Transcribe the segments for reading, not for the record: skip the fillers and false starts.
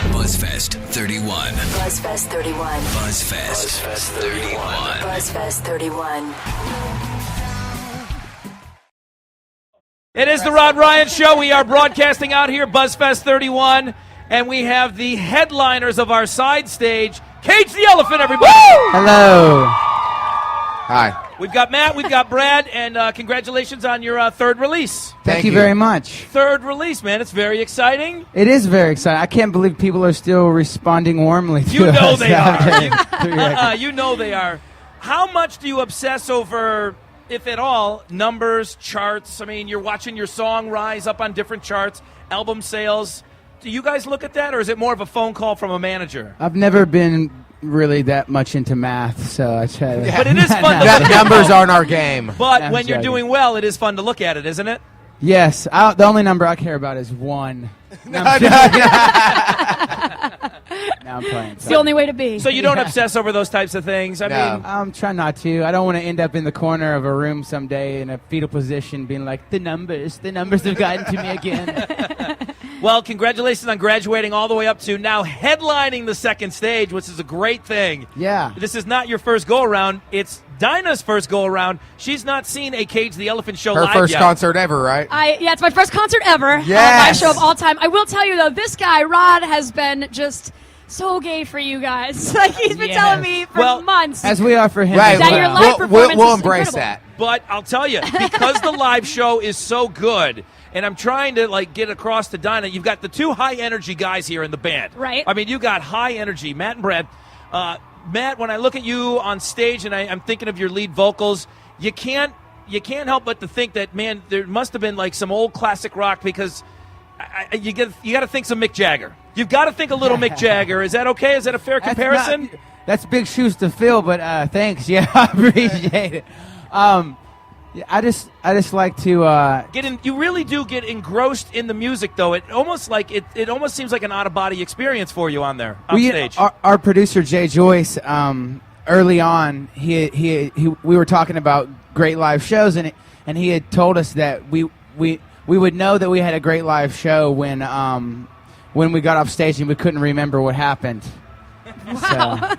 Buzzfest 31. Buzzfest 31. Buzzfest 31. Buzzfest 31. It is the Rod Ryan Show. We are broadcasting out here, Buzzfest 31, and we have the headliners of our side stage. Cage the Elephant, everybody! Woo! Hello. Hi. We've got Matt, we've got Brad, and congratulations on your third release. Thank you very much. Third release, man. It's very exciting. It is very exciting. I can't believe people are still responding warmly to You know us. they are. You know they are. How much do you obsess over, if at all, numbers, charts? I mean, you're watching your song rise up on different charts, album sales. Do you guys look at that, or is it more of a phone call from a manager? I've never been really that much into math, so I try to... But it is fun to look at. Numbers aren't our game. But I'm when you're joking. doing well, it is fun to look at it, isn't it? Yes. The only number I care about is 1. No, I'm playing. It's the only way to be. So you don't obsess over those types of things? I No. mean, I'm trying not to. I don't want to end up in the corner of a room someday in a fetal position being like, the numbers have gotten to me again. well, congratulations on graduating all the way up to now headlining the second stage, which is a great thing. Yeah. This is not your first go-around. It's Dinah's first go-around. She's not seen a Cage the Elephant show Her live first yet. concert ever, right? Yeah, it's my first concert ever. Yes. My show of all time. I will tell you, though, this guy, Rod, has been just so gay for you guys. Like, he's been telling me for months. As we are for him. Right. as That well. your live performance we'll is embrace incredible. that. But I'll tell you, because the live show is so good, and I'm trying to get across to Dinah, you've got the two high-energy guys here in the band. Right. I mean, you got high energy, Matt and Brad. Matt, when I look at you on stage and I'm thinking of your lead vocals, you can't help but to think that, man, there must have been like some old classic rock, because you got to think some Mick Jagger. You've got to think a little Mick Jagger. Is that okay? Is that a fair comparison? That's big shoes to fill, but thanks. Yeah, I appreciate it. I just like to Get in. You really do get engrossed in the music, though. It almost seems like an out of body experience for you on stage. Our producer Jay Joyce, early on, we were talking about great live shows, and he had told us that we would know that we had a great live show when we got off stage and we couldn't remember what happened. Wow. So.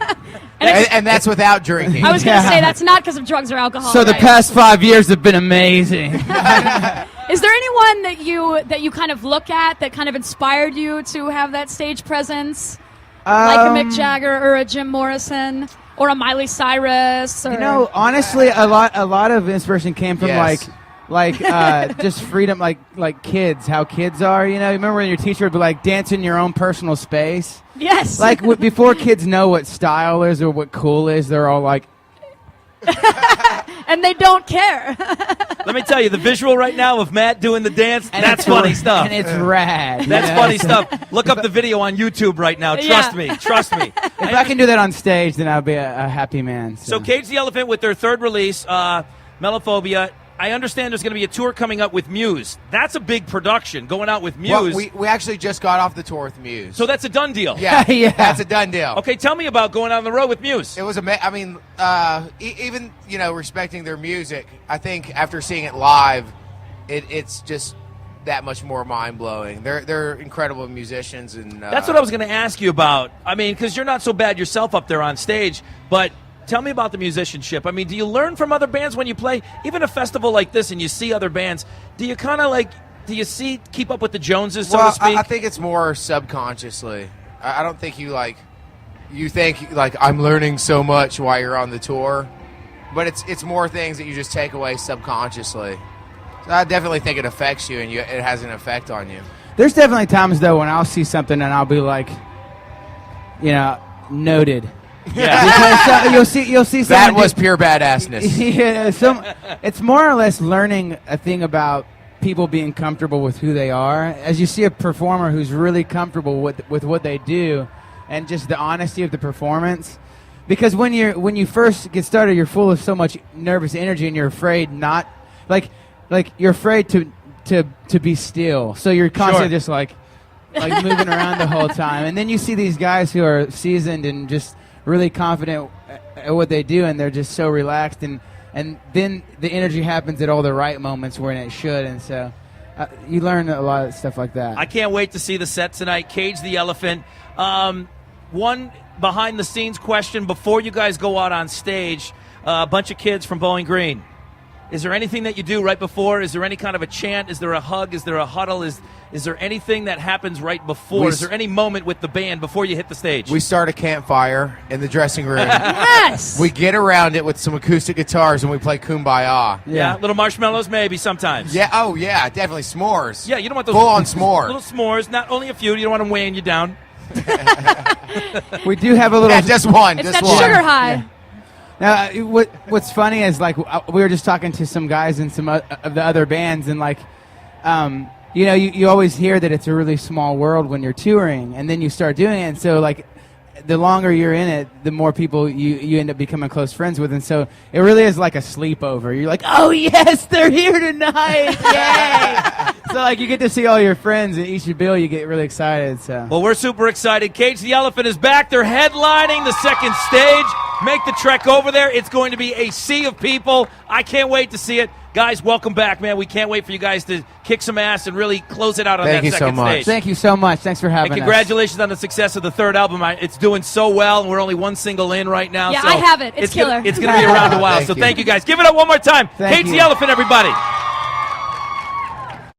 And that's without drinking. I was going to say, that's not because of drugs or alcohol. So the right? past 5 years have been amazing. Is there anyone that you kind of look at that kind of inspired you to have that stage presence? Like a Mick Jagger or a Jim Morrison or a Miley Cyrus? Or... honestly, a lot of inspiration came from Yes. like just freedom, like kids, how kids are. You remember when your teacher would be like, dance in your own personal space? Yes. Like before kids know what style is or what cool is, they're all like, and they don't care. Let me tell you, the visual right now of Matt doing the dance, that's funny stuff. and it's rad. That's funny stuff. Look up the video on YouTube right now. Trust me. If I can do that on stage, then I'll be a happy man. So Cage the Elephant with their third release, Melophobia. I understand there's going to be a tour coming up with Muse. That's a big production, going out with Muse. Well, we actually just got off the tour with Muse. So that's a done deal. Yeah, Yeah. that's a done deal. Okay, tell me about going on the road with Muse. It was even respecting their music, I think after seeing it live, it's just that much more mind blowing. They're incredible musicians, and That's what I was going to ask you about. I mean, because you're not so bad yourself up there on stage, but tell me about the musicianship. I mean, do you learn from other bands when you play? Even a festival like this and you see other bands, do you kind of keep up with the Joneses, so to speak? I think it's more subconsciously. I don't think you think I'm learning so much while you're on the tour, but it's more things that you just take away subconsciously. So I definitely think it affects you, and it has an effect on you. There's definitely times though when I'll see something and I'll be like, noted. Yeah. Because you'll see That someone was pure badassness. it's more or less learning a thing about people being comfortable with who they are. As you see a performer who's really comfortable with what they do, and just the honesty of the performance. Because when you first get started, you're full of so much nervous energy, and you're afraid not you're afraid to be still. So you're constantly just like moving around the whole time. And then you see these guys who are seasoned and just really confident at what they do, and they're just so relaxed, and then the energy happens at all the right moments when it should. And so You learn a lot of stuff like that. I can't wait to see the set tonight. Cage the Elephant. One behind-the-scenes question before you guys go out on stage. A bunch of kids from Bowling Green. Is there anything that you do right before? Is there any kind of a chant? Is there a hug? Is there a huddle? Is there anything that happens right before? Is there any moment with the band before you hit the stage? We start a campfire in the dressing room. Yes. We get around it with some acoustic guitars and we play Kumbaya. Yeah, little marshmallows maybe sometimes. Yeah, oh yeah, definitely s'mores. Yeah, you don't want those full-on s'more. Little s'mores, not only a few. You don't want them weighing you down. We do have a little. Yeah, just one. It's just that one. sugar high. Now, what's funny is like we were just talking to some guys in some of the other bands, and like, you always hear that it's a really small world when you're touring, and then you start doing it, and so like, the longer you're in it, the more people you end up becoming close friends with, and so it really is like a sleepover. You're like, oh yes, they're here tonight, yay! So like you get to see all your friends, and each bill you get really excited. So well, we're super excited. Cage the Elephant is back. They're headlining the second stage. Make the trek over there. It's going to be a sea of people. I can't wait to see it. Guys, welcome back, man. We can't wait for you guys to kick some ass and really close it out on Thank that you so second much. stage. thank you so much. Thanks for having And us. congratulations on the success of the third album. It's doing so well, and we're only one single in right now. Yeah, so I have it. It's gonna- killer. it's going to be around a while. Thank so you. thank you, guys. Give it up one more time. Thank Cage you. the Elephant, everybody.